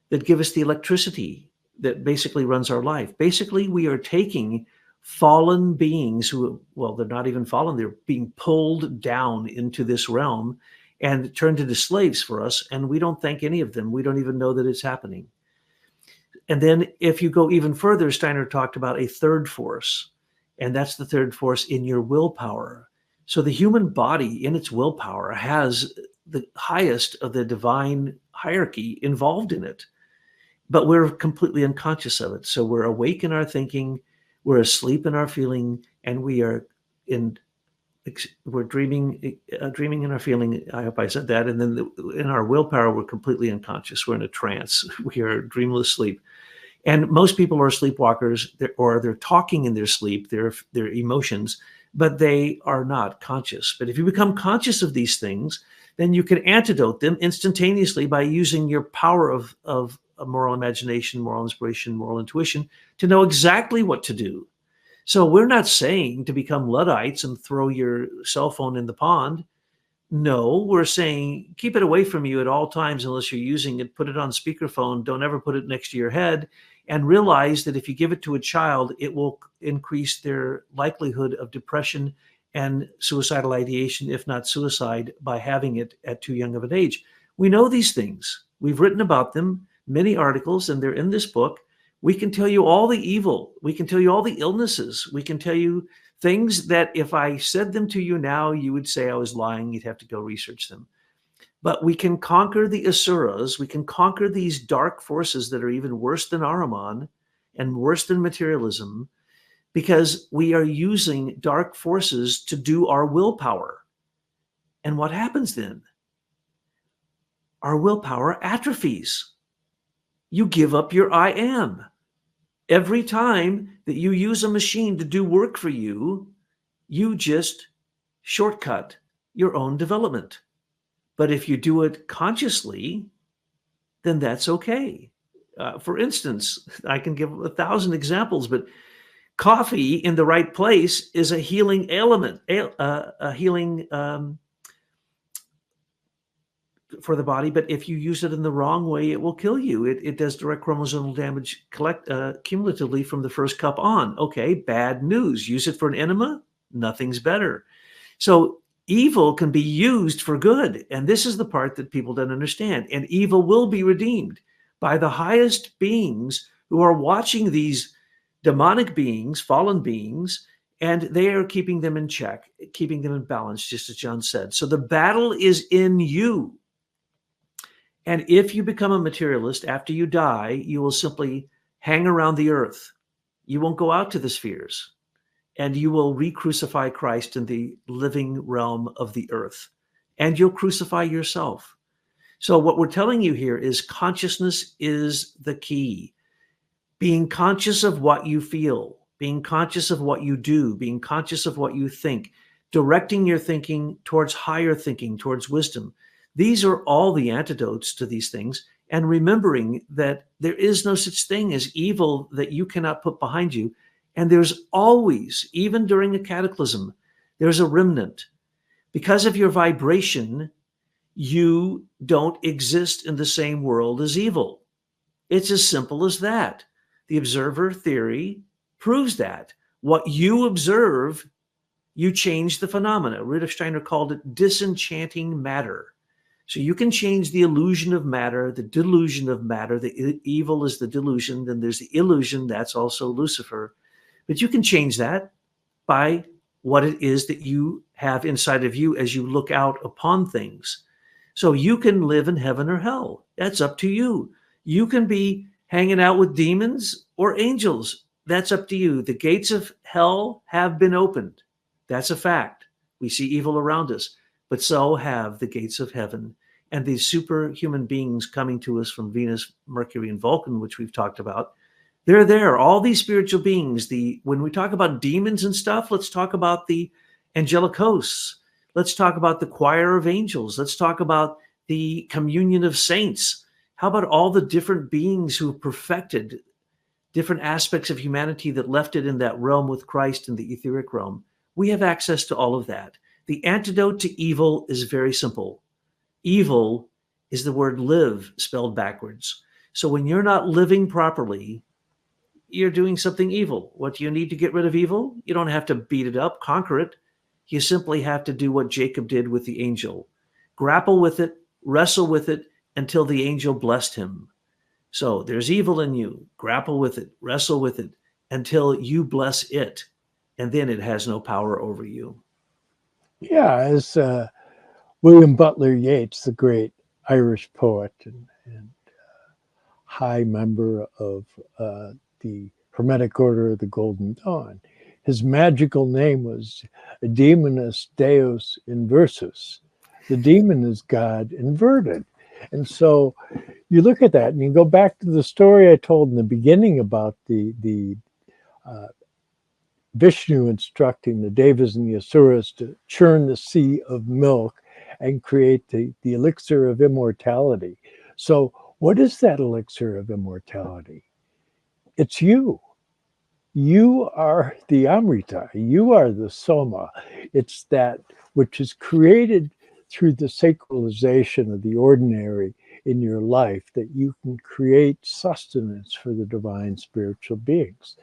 that give us the electricity that basically runs our life? Basically, we are taking fallen beings who, well, they're not even fallen, they're being pulled down into this realm and turned into slaves for us, and we don't thank any of them. We don't even know that it's happening. And then if you go even further, Steiner talked about a third force, and that's the third force in your willpower. So the human body in its willpower has the highest of the divine hierarchy involved in it, but we're completely unconscious of it. So we're awake in our thinking, we're asleep in our feeling, and we're dreaming in our feeling. I hope I said that. And then in our willpower, we're completely unconscious. We're in a trance. We are dreamless sleep. And most people are sleepwalkers, or they're talking in their sleep, their emotions, but they are not conscious. But if you become conscious of these things, then you can antidote them instantaneously by using your power of moral imagination, moral inspiration, moral intuition to know exactly what to do. So we're not saying to become Luddites and throw your cell phone in the pond. No, we're saying keep it away from you at all times unless you're using it. Put it on speakerphone. Don't ever put it next to your head. And realize that if you give it to a child, it will increase their likelihood of depression and suicidal ideation, if not suicide, by having it at too young of an age. We know these things. We've written about them, many articles, and they're in this book. We can tell you all the evil. We can tell you all the illnesses. We can tell you things that if I said them to you now, you would say I was lying. You'd have to go research them. But we can conquer the Asuras. We can conquer these dark forces that are even worse than Ahriman and worse than materialism, because we are using dark forces to do our willpower. And what happens then? Our willpower atrophies. You give up your I am. Every time that you use a machine to do work for you, you just shortcut your own development. But if you do it consciously, then that's okay. For instance, I can give 1,000 examples, but coffee in the right place is a healing element, a healing for the body. But if you use it in the wrong way, it will kill you. It does direct chromosomal damage cumulatively from the first cup on. Okay, bad news. Use it for an enema, nothing's better. So evil can be used for good. And this is the part that people don't understand. And evil will be redeemed by the highest beings who are watching these demonic beings, fallen beings, and they are keeping them in check, keeping them in balance, just as John said. So the battle is in you. And if you become a materialist after you die, you will simply hang around the earth. You won't go out to the spheres. And you will re-crucify Christ in the living realm of the earth. And you'll crucify yourself. So what we're telling you here is consciousness is the key. Being conscious of what you feel, being conscious of what you do, being conscious of what you think, directing your thinking towards higher thinking, towards wisdom. These are all the antidotes to these things. And remembering that there is no such thing as evil that you cannot put behind you. And there's always, even during a cataclysm, there's a remnant. Because of your vibration, you don't exist in the same world as evil. It's as simple as that. The observer theory proves that. What you observe, you change the phenomena. Rudolf Steiner called it disenchanting matter. So you can change the illusion of matter, the delusion of matter. The evil is the delusion. Then there's the illusion. That's also Lucifer. But you can change that by what it is that you have inside of you as you look out upon things. So you can live in heaven or hell. That's up to you. You can be hanging out with demons or angels. That's up to you. The gates of hell have been opened. That's a fact. We see evil around us, but so have the gates of heaven. And these superhuman beings coming to us from Venus, Mercury, and Vulcan, which we've talked about, they're there. All these spiritual beings. When we talk about demons and stuff, let's talk about the angelic hosts. Let's talk about the choir of angels. Let's talk about the communion of saints. How about all the different beings who perfected different aspects of humanity that left it in that realm with Christ in the etheric realm? We have access to all of that. The antidote to evil is very simple. Evil is the word live spelled backwards. So when you're not living properly, you're doing something evil. What do you need to get rid of evil? You don't have to beat it up, conquer it. You simply have to do what Jacob did with the angel. Grapple with it, wrestle with it until the angel blessed him. So there's evil in you. Grapple with it, wrestle with it until you bless it. And then it has no power over you. Yeah, as William Butler Yeats, the great Irish poet and high member of the Hermetic Order of the Golden Dawn, his magical name was Demonus Deus Inversus. The demon is God inverted. And so you look at that and you go back to the story I told in the beginning about the Vishnu instructing the Devas and the Asuras to churn the sea of milk and create the elixir of immortality. So what is that elixir of immortality? It's you. You are the Amrita. You are the Soma. It's that which is created through the sacralization of the ordinary in your life, that you can create sustenance for the divine spiritual beings.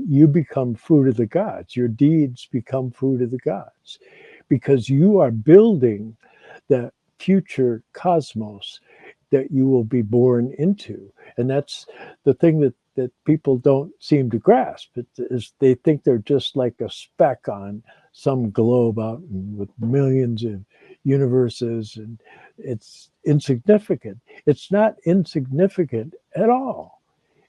You become food of the gods. Your deeds become food of the gods because you are building the future cosmos that you will be born into. And that's the thing that people don't seem to grasp. Is they think they're just like a speck on some globe out with millions of universes, and it's insignificant. It's not insignificant at all.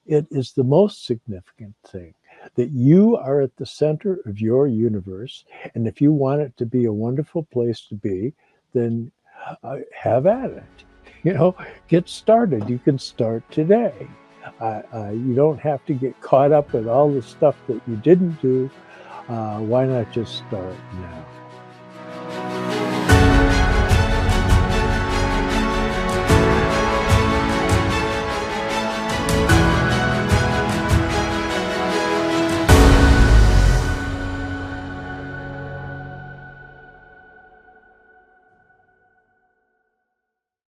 It is the most significant thing, that you are at the center of your universe. And if you want it to be a wonderful place to be, then have at it. Get started. You can start today. You don't have to get caught up with all the stuff that you didn't do. Why not just start now?